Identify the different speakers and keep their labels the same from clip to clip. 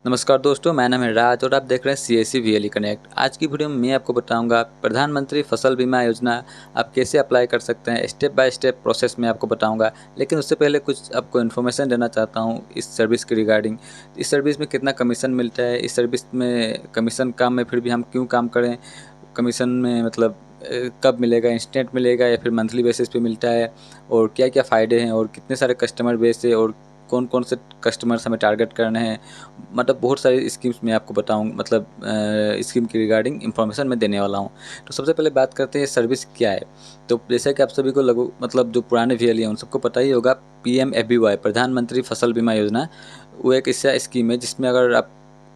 Speaker 1: नमस्कार दोस्तों, मेरा नाम है राज और आप देख रहे हैं सीएससी वीएलई कनेक्ट। आज की वीडियो में मैं आपको बताऊंगा प्रधानमंत्री फसल बीमा योजना आप कैसे अप्लाई कर सकते हैं। स्टेप बाय स्टेप प्रोसेस में आपको बताऊंगा, लेकिन उससे पहले कुछ आपको इन्फॉर्मेशन देना चाहता हूं इस सर्विस के रिगार्डिंग। इस सर्विस में कितना कमीशन मिलता है, इस सर्विस में कमीशन कम है फिर भी हम क्यों काम करें, कमीशन में मतलब कब मिलेगा, इंस्टेंट मिलेगा या फिर मंथली बेसिस पे मिलता है, और क्या क्या फ़ायदे हैं और कितने सारे कस्टमर बेस है और कौन कौन से कस्टमर्स हमें टारगेट करने हैं। मतलब बहुत सारी स्कीम्स मैं आपको बताऊँ, मतलब स्कीम के रिगार्डिंग इन्फॉर्मेशन मैं देने वाला हूँ। तो सबसे पहले बात करते हैं सर्विस क्या है। तो जैसा कि आप सभी को लगू मतलब जो पुराने वीएलई हैं उन सबको पता ही होगा, पीएमएफबीवाई प्रधानमंत्री फसल बीमा योजना वो एक ऐसा स्कीम है जिसमें अगर आप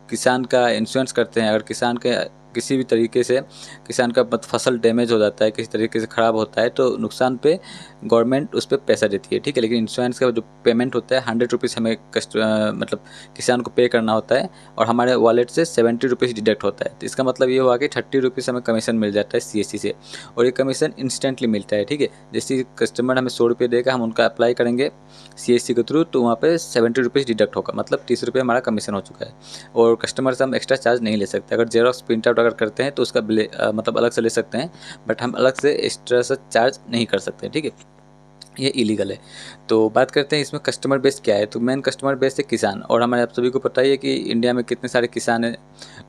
Speaker 1: किसान का इंश्योरेंस करते हैं, अगर किसान के किसी भी तरीके से किसान का फसल डैमेज हो जाता है, किसी तरीके से ख़राब होता है, तो नुकसान पे गवर्नमेंट उस पे पैसा देती है, ठीक है। लेकिन इंश्योरेंस का जो पेमेंट होता है 100 रुपीज़ हमें मतलब किसान को पे करना होता है और हमारे वॉलेट से 70 रुपीज़ डिडक्ट होता है। तो इसका मतलब ये हुआ कि 30 रुपीज़ हमें कमीशन मिल जाता है सीएससी से, और ये कमीशन इंस्टेंटली मिलता है, ठीक है। जैसे कस्टमर हमें 100 रुपये देगा, हम उनका अप्लाई करेंगे सीएससी के थ्रू, तो वहाँ पे 70 रुपीज़ डिडक्ट होगा, मतलब 30 रुपये हमारा कमीशन हो चुका है। और कस्टमर से हम एक्स्ट्रा चार्ज नहीं ले सकते। अगर जेरॉक्स प्रिंट आउट अगर करते हैं तो उसका मतलब अलग से ले सकते हैं, बट हम अलग से एक्स्ट्रा से चार्ज नहीं कर सकते, ठीक है। ये इलीगल है। तो बात करते हैं इसमें कस्टमर बेस क्या है। तो मेन कस्टमर बेस है किसान, और हमारे आप सभी को पता ही है कि इंडिया में कितने सारे किसान हैं।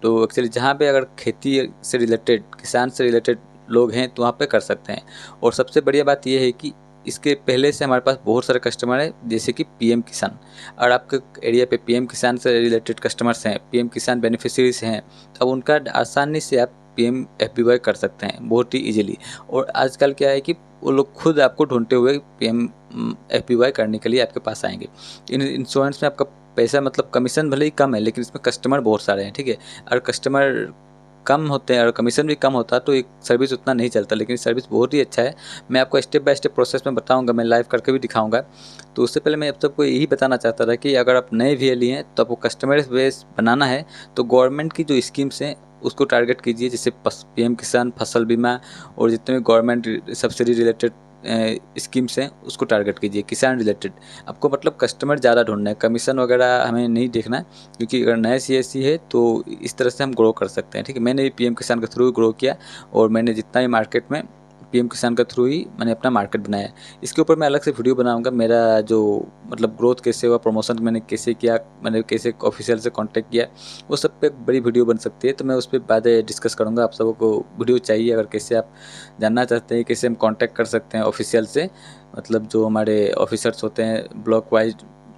Speaker 1: तो एक्चुअली जहाँ पे अगर खेती से रिलेटेड, किसान से रिलेटेड लोग हैं तो वहाँ पे कर सकते हैं। और सबसे बढ़िया बात यह है कि इसके पहले से हमारे पास बहुत सारे कस्टमर हैं, जैसे कि पीएम किसान। और आपके एरिया पे पीएम किसान से रिलेटेड कस्टमर्स हैं, पीएम किसान बेनिफिशरीज हैं, तो अब उनका आसानी से आप पीएमएफबीवाई कर सकते हैं बहुत ही ईजिली। और आजकल क्या है कि वो लोग खुद आपको ढूंढते हुए पीएमएफबीवाई करने के लिए आपके पास आएंगे। इन इंश्योरेंस में आपका पैसा मतलब कमीशन भले ही कम है, लेकिन इसमें कस्टमर बहुत सारे हैं, ठीक है। और कस्टमर कम होते हैं और कमीशन भी कम होता है तो एक सर्विस उतना नहीं चलता, लेकिन सर्विस बहुत ही अच्छा है। मैं आपको स्टेप बाय स्टेप प्रोसेस में बताऊंगा, मैं लाइव करके भी दिखाऊंगा। तो उससे पहले मैं अब सबको यही बताना चाहता था कि अगर आप नए वीएलई हैं तो आपको कस्टमर बेस बनाना है, तो गवर्नमेंट की जो स्कीम्स हैं उसको टारगेट कीजिए, जैसे पीएम किसान, फसल बीमा, और जितने भी गवर्नमेंट सब्सिडी रिलेटेड स्कीम्स हैं उसको टारगेट कीजिए, किसान रिलेटेड। आपको मतलब कस्टमर ज़्यादा ढूंढना है, कमीशन वगैरह हमें नहीं देखना है, क्योंकि अगर नए सीएससी है तो इस तरह से हम ग्रो कर सकते हैं, ठीक है। मैंने भी पीएम किसान के थ्रू ग्रो किया, और मैंने जितना भी मार्केट में पीएम किसान के थ्रू ही मैंने अपना मार्केट बनाया है। इसके ऊपर मैं अलग से वीडियो बनाऊंगा, मेरा जो मतलब ग्रोथ कैसे हुआ, प्रमोशन मैंने कैसे किया, मैंने कैसे ऑफिशियल से कांटेक्ट किया, वो सब पे एक बड़ी वीडियो बन सकती है। तो मैं उस पर बाद डिस्कस करूँगा। आप सबको वीडियो चाहिए अगर कैसे आप जानना चाहते हैं कैसे हम कांटेक्ट कर सकते हैं ऑफिशियल से, मतलब जो हमारे ऑफिसर्स होते हैं ब्लॉक वाइज,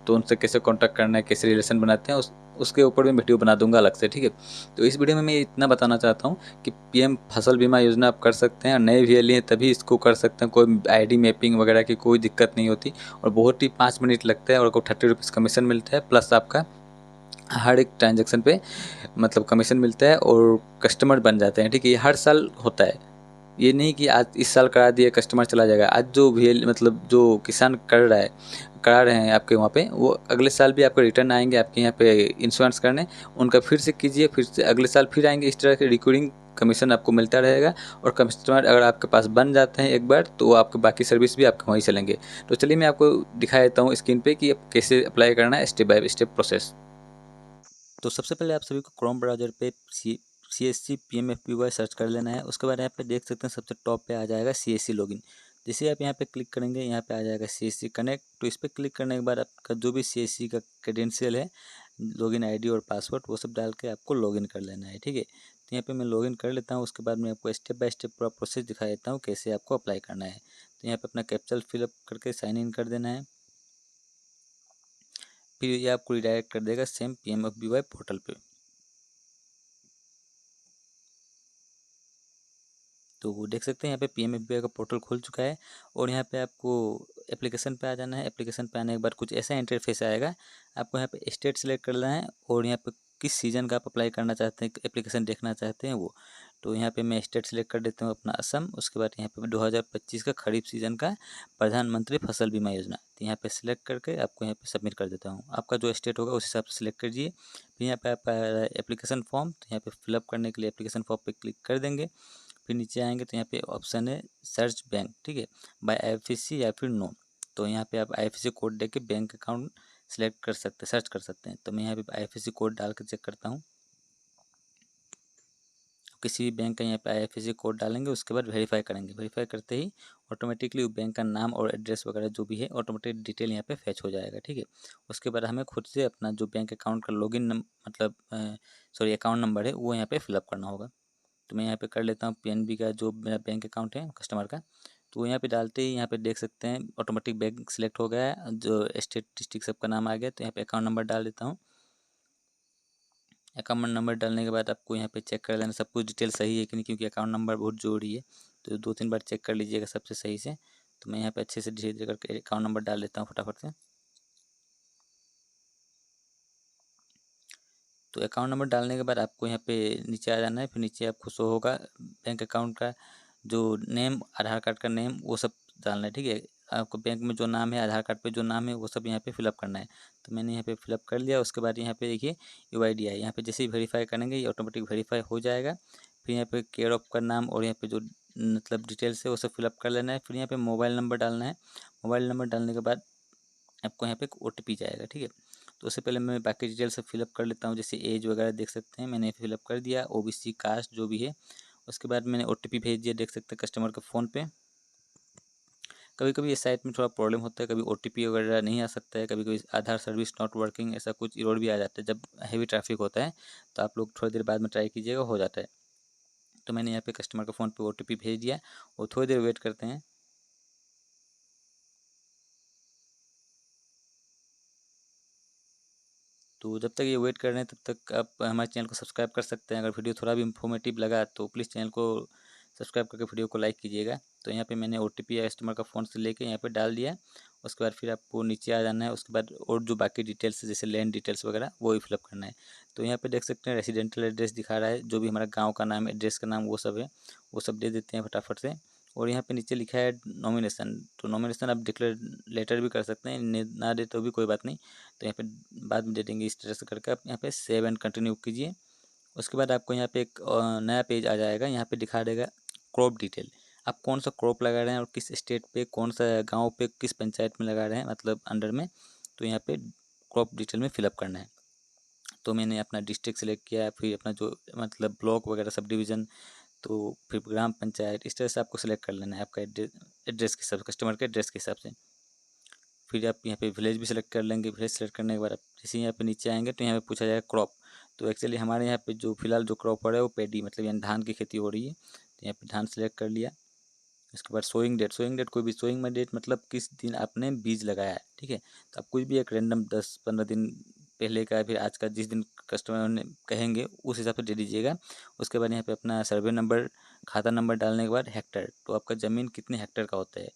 Speaker 1: तो उनसे कैसे कांटेक्ट करना है, कैसे रिलेशन बनाते हैं, उसके ऊपर भी वीडियो बना दूंगा अलग से, ठीक है। तो इस वीडियो में मैं इतना बताना चाहता हूँ कि पीएम फसल बीमा योजना आप कर सकते हैं, और नए वीएलई हैं तभी इसको कर सकते हैं। कोई आईडी मैपिंग वगैरह की कोई दिक्कत नहीं होती, और बहुत ही 5 मिनट लगता है, और आपको 30 रुपीज़ कमीशन मिलता है, प्लस आपका हर एक ट्रांजेक्शन पे मतलब कमीशन मिलता है, और कस्टमर बन जाते हैं, ठीक है। ये हर साल होता है, ये नहीं कि आज इस साल करा दिए कस्टमर चला जाएगा। आज जो वीएल मतलब जो किसान करा रहे हैं आपके वहाँ पे, वो अगले साल भी आपके रिटर्न आएंगे आपके यहाँ पे इंश्योरेंस करने, उनका फिर से कीजिए, फिर से अगले साल फिर आएंगे। इस तरह के रिकरिंग कमीशन आपको मिलता रहेगा, और कस्टमर अगर आपके पास बन जाते हैं एक बार, तो आपके बाकी सर्विस भी आपके वहीं चलेंगे। तो चलिए मैं आपको दिखा देता हूँ स्क्रीन पे कि आप कैसे अप्लाई करना है, स्टेप बाय स्टेप प्रोसेस। तो सबसे पहले आप सभी को क्रोम ब्राउज़र पे CSC PMFPY सर्च कर लेना है। उसके बाद यहाँ पे देख सकते हैं सबसे टॉप पे आ जाएगा CSC लॉगिन। जैसे आप यहाँ पे क्लिक करेंगे, यहाँ पे आ जाएगा CSC कनेक्ट। तो इस पर क्लिक करने के बाद आपका जो भी CSC का क्रेडेंशियल है, लॉगिन आईडी और पासवर्ड, वो सब डाल के आपको लॉगिन कर लेना है, ठीक है। तो यहाँ पे मैं लॉगिन कर लेता हूँ। उसके बाद मैं आपको स्टेप बाय स्टेप पूरा प्रोसेस दिखा देता हूँ कैसे आपको अप्लाई करना है। तो यहाँ पे अपना कैप्चर फिलअप करके साइन इन कर देना है, फिर ये आपको रिडायरेक्ट कर देगा सेम PMFBY पोर्टल पे। तो वो देख सकते हैं यहाँ पे PMFBY का पोर्टल खुल चुका है, और यहाँ पे आपको एप्लीकेशन पे आ जाना है। एप्लीकेशन पे आने के बाद कुछ ऐसा इंटरफेस आएगा, आपको यहाँ पे स्टेट सेलेक्ट कर लेना है, और यहाँ पे किस सीज़न का आप अप्लाई करना चाहते हैं, एप्लीकेशन देखना चाहते हैं वो। तो यहाँ पे मैं स्टेट सेलेक्ट कर देता हूँ अपना असम। उसके बाद यहाँ पे 2025 का खरीफ सीजन का प्रधानमंत्री फसल बीमा योजना, तो यहाँ पे सिलेक्ट करके आपको यहाँ पे सबमिट कर देता हूँ। आपका जो स्टेट होगा उस हिसाब से सिलेक्ट कीजिए। फिर यहाँ पे आप एप्लीकेशन फॉर्म, तो यहाँ पे फिलअप करने के लिए एप्लीकेशन फॉर्म पे क्लिक कर देंगे। फिर नीचे आएंगे तो यहाँ पे ऑप्शन है सर्च बैंक, ठीक है, बाय आईएफएससी या फिर नो। तो यहाँ पे आप आईएफएससी कोड दे के बैंक अकाउंट सिलेक्ट कर सकते, सर्च कर सकते हैं। तो मैं यहाँ पे IFSC कोड डाल कर चेक करता हूँ। किसी भी बैंक का यहाँ पे IFSC कोड डालेंगे, उसके बाद वेरीफाई करेंगे। वेरीफाई करते ही ऑटोमेटिकली वो बैंक का नाम और एड्रेस वगैरह जो भी है ऑटोमेटिक डिटेल यहाँ पे फैच हो जाएगा, ठीक है। उसके बाद हमें खुद से अपना जो बैंक अकाउंट का लॉगिन मतलब अकाउंट नंबर है वो यहाँ पे फिलअप करना होगा। तो मैं यहाँ पे कर लेता हूँ PNB का जो मेरा बैंक अकाउंट है कस्टमर का। तो यहाँ पे डालते ही यहाँ पे देख सकते हैं ऑटोमेटिक बैंक सिलेक्ट हो गया है, जो स्टेट डिस्ट्रिक्ट सबका नाम आ गया। तो यहाँ पे अकाउंट नंबर डाल देता हूँ। अकाउंट नंबर डालने के बाद आपको यहाँ पे चेक कर लेना सब कुछ डिटेल सही है कि नहीं, क्योंकि अकाउंट नंबर बहुत ज़रूरी है। तो 2-3 बार चेक कर लीजिएगा सबसे सही से। तो मैं यहाँ पे अच्छे से धीरे धीरे करके अकाउंट नंबर डाल लेता हूँ फटाफट से। तो अकाउंट नंबर डालने के बाद आपको यहाँ पे नीचे आ जाना है। फिर नीचे आपको शो होगा बैंक अकाउंट का जो नेम, आधार कार्ड का नेम, वो सब डालना है, ठीक है। आपको बैंक में जो नाम है, आधार कार्ड पे जो नाम है, वो सब यहाँ पे फिलअप करना है। तो मैंने यहाँ पे फिलअप कर लिया। उसके बाद यहाँ पे देखिए UID है, यहाँ पे जैसे ही वेरीफाई करेंगे ये ऑटोमेटिक वेरीफाई हो जाएगा। फिर यहाँ पे केयर ऑफ का नाम और यहाँ पे जो मतलब डिटेल्स है वो सब फिलअप कर लेना है। फिर यहाँ पे मोबाइल नंबर डालना है। मोबाइल नंबर डालने के बाद आपको यहाँ पे एक OTP जाएगा, ठीक है। तो उससे पहले मैं बाकी डिटेल सब फिलअप कर लेता हूँ, जैसे एज वगैरह देख सकते हैं मैंने फिलअप कर दिया, OBC कास्ट जो भी है। उसके बाद मैंने OTP भेज दिया, देख सकते हैं कस्टमर के फ़ोन पे। कभी कभी इस साइट में थोड़ा प्रॉब्लम होता है, कभी OTP वगैरह नहीं आ सकता है, कभी कभी आधार सर्विस नॉट वर्किंग ऐसा कुछ एरर भी आ जाता है जब हैवी ट्रैफिक होता है। तो आप लोग थोड़ी देर बाद में ट्राई कीजिएगा, हो जाता है। तो मैंने यहाँ पे कस्टमर के फ़ोन पे OTP भेज दिया और थोड़ी देर वेट करते हैं। तो जब तक ये वेट कर रहे हैं तब तक आप हमारे चैनल को सब्सक्राइब कर सकते हैं। अगर वीडियो थोड़ा भी इंफॉर्मेटिव लगा तो प्लीज़ चैनल को सब्सक्राइब करके वीडियो को लाइक कीजिएगा। तो यहाँ पे मैंने OTP कस्टमर का फ़ोन से लेके यहाँ पे डाल दिया। उसके बाद फिर आपको नीचे आ जाना है। उसके बाद और जो बाकी डिटेल्स है जैसे लैंड डिटेल्स वगैरह वो ही फिलअप करना है। तो यहाँ पे देख सकते हैं रेसिडेंटल एड्रेस दिखा रहा है, जो भी हमारा गाँव का नाम, एड्रेस का नाम वो सब है, वो सब दे देते हैं फटाफट से। और यहाँ पे नीचे लिखा है नॉमिनेशन। तो नॉमिनेशन आप डिक्लेयर लेटर भी कर सकते हैं, ना दे तो भी कोई बात नहीं। तो यहाँ पे बाद में दे देंगे, इस तरह से करके आप यहाँ पे सेव एंड कंटिन्यू कीजिए। उसके बाद आपको यहाँ पे एक नया पेज आ जाएगा। यहाँ पे दिखा देगा क्रॉप डिटेल, आप कौन सा क्रॉप लगा रहे हैं और किस स्टेट पे, कौन सा गांव पे, किस पंचायत में लगा रहे हैं, मतलब अंडर में। तो यहाँ पे क्रॉप डिटेल में फिलअप करना है। तो मैंने अपना डिस्ट्रिक्ट सेलेक्ट किया, फिर अपना जो मतलब ब्लॉक वगैरह सब डिवीज़न, तो फिर ग्राम पंचायत, इस तरह से आपको सेलेक्ट कर लेना है आपका एड्रेस के हिसाब से, कस्टमर के एड्रेस के हिसाब से। फिर आप यहाँ पे विलेज भी सेलेक्ट कर लेंगे। विलेज सेलेक्ट करने के बाद आप जैसे यहाँ पे नीचे आएंगे तो यहाँ पे पूछा जाएगा क्रॉप। तो एक्चुअली हमारे यहाँ पे जो फिलहाल जो क्रॉप हो रहा है वो पैडी मतलब यानी धान की खेती हो रही है। तो यहाँ पे धान सेलेक्ट कर लिया। उसके बाद सोइंग डेट, सोइंग डेट कोई भी, सोइंग में डेट मतलब किस दिन आपने बीज लगाया है, ठीक है। तो आप कुछ भी एक रैंडम 10-15 दिन पहले का, फिर आज का, जिस दिन कस्टमर ने कहेंगे उस हिसाब से दे दीजिएगा। उसके बाद यहाँ पे अपना सर्वे नंबर, खाता नंबर डालने के बाद हेक्टर, तो आपका ज़मीन कितने हेक्टर का होता है।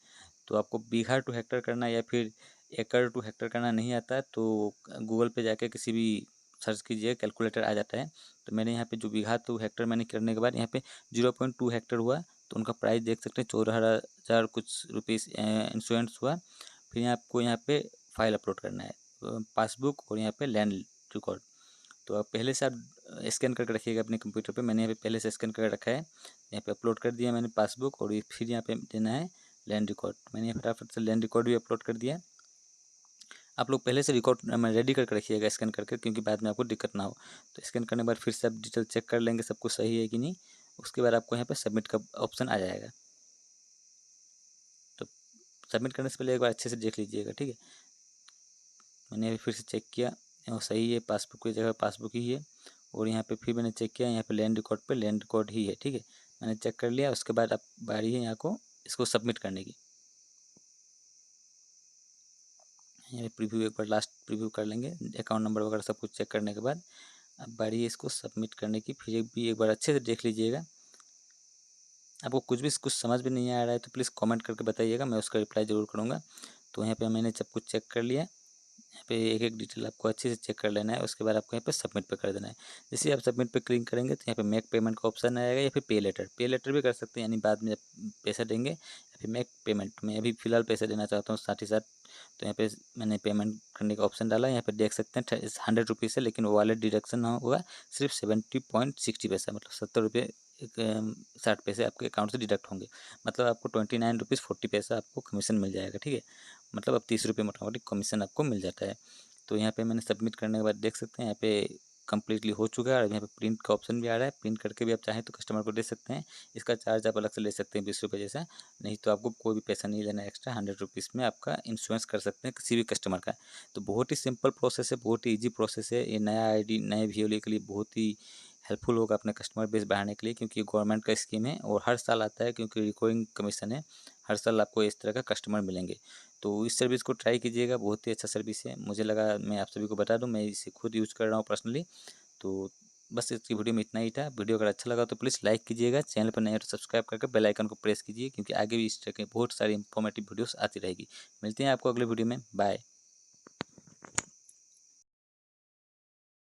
Speaker 1: तो आपको बीघा टू हेक्टर करना या फिर एकड़ टू हेक्टर करना नहीं आता है तो गूगल पे जाके किसी भी सर्च कीजिए, कैलकुलेटर आ जाता है। तो मैंने यहाँ पे जो बीघा टू हेक्टर मैंने करने के बाद यहाँ पे 0.2 हेक्टर हुआ। तो उनका प्राइस देख सकते हैं 14,000 कुछ रुपीज़ इंश्योरेंस हुआ। फिर आपको यहाँ पे फाइल अपलोड करना है, पासबुक और यहाँ पे लैंड रिकॉर्ड। तो आप पहले से आप स्कैन करके रखिएगा अपने कंप्यूटर पे। मैंने यहाँ पे पहले से स्कैन करके रखा है, यहाँ पे अपलोड कर दिया मैंने पासबुक। और फिर यहाँ पे देना है लैंड रिकॉर्ड। मैंने फटाफट से लैंड रिकॉर्ड भी अपलोड कर दिया। आप लोग पहले से रिकॉर्ड रेडी करके रखिएगा स्कैन करके, क्योंकि बाद में आपको दिक्कत ना हो। तो स्कैन करने के बाद फिर से आप डिटेल चेक कर लेंगे सब कुछ सही है कि नहीं। उसके बाद आपको यहाँ पे सबमिट का ऑप्शन आ जाएगा। तो सबमिट करने से पहले एक बार अच्छे से देख लीजिएगा, ठीक है। मैंने अभी फिर से चेक किया, वो सही है, पासबुक की जगह पासबुक ही है। और यहाँ पे फिर मैंने चेक किया, यहाँ पे लैंड रिकॉर्ड पे लैंड रिकॉर्ड ही है, ठीक है। मैंने चेक कर लिया। उसके बाद अब बारी है यहाँ को इसको सबमिट करने की। यहाँ पे प्रीव्यू एक बार लास्ट प्रीव्यू कर लेंगे, अकाउंट नंबर वगैरह सब कुछ चेक करने के बाद अब बारी है इसको सबमिट करने की। फिर भी एक बार अच्छे से देख लीजिएगा। आपको कुछ समझ में नहीं आ रहा है तो प्लीज़ कमेंट करके बताइएगा, मैं उसका रिप्लाई ज़रूर करूँगा। तो यहाँ पे मैंने सब कुछ चेक कर लिया। यहाँ पे एक एक डिटेल आपको अच्छे से चेक कर लेना है। उसके बाद आपको यहाँ पे सबमिट पे कर देना है। जैसे आप सबमिट पे क्लिक करेंगे तो यहाँ पे मेक पेमेंट का ऑप्शन आएगा, या फिर पे लेटर भी कर सकते हैं, यानी बाद में जब पैसा देंगे। या फिर मेक पेमेंट, मैं अभी फ़िलहाल पैसा देना चाहता हूँ साथ ही साथ। तो यहाँ पे मैंने पेमेंट करने का ऑप्शन डाला। यहाँ पे देख सकते हैं 100 रुपीज़ है, लेकिन वॉलेट डिडक्शन होगा सिर्फ 70.60 मतलब 70 रुपये 60 पैसे आपके अकाउंट से डिडक्ट होंगे। मतलब आपको 29 रुपीज़ 40 पैसा आपको कमीशन मिल जाएगा, ठीक है। मतलब अब 30 रुपये मोटा मोटी कमीशन आपको मिल जाता है। तो यहाँ पे मैंने सबमिट करने के बाद देख सकते हैं यहाँ पे कंप्लीटली हो चुका है और यहाँ पे प्रिंट का ऑप्शन भी आ रहा है। प्रिंट करके भी आप चाहें तो कस्टमर को दे सकते हैं। इसका चार्ज आप अलग से ले सकते हैं 20 रुपये जैसा, नहीं तो आपको कोई भी पैसा नहीं लेना है एक्स्ट्रा। 100 रुपीज़ में आपका इंश्योरेंस कर सकते हैं किसी भी कस्टमर का। तो बहुत ही सिंपल प्रोसेस है, बहुत ही ईजी प्रोसेस है। ये नया आईडी नए वीओली के लिए बहुत ही हेल्पफुल होगा अपने कस्टमर बेस बढ़ाने के लिए, क्योंकि गवर्नमेंट का स्कीम है और हर साल आता है, क्योंकि रिकरिंग कमीशन है। हर साल आपको इस तरह का कस्टमर मिलेंगे। तो इस सर्विस को ट्राई कीजिएगा, बहुत ही अच्छा सर्विस है। मुझे लगा मैं आप सभी को बता दूं, मैं इसे खुद यूज़ कर रहा हूँ पर्सनली। तो बस इसकी वीडियो में इतना ही था। वीडियो अगर अच्छा लगा तो प्लीज़ लाइक कीजिएगा, चैनल पर नए हो तो सब्सक्राइब करके बेल आइकन को प्रेस कीजिए, क्योंकि आगे भी इस तरह के बहुत सारी इंफॉर्मेटिव वीडियोस आती रहेगी। मिलते हैं आपको अगले वीडियो में। बाय।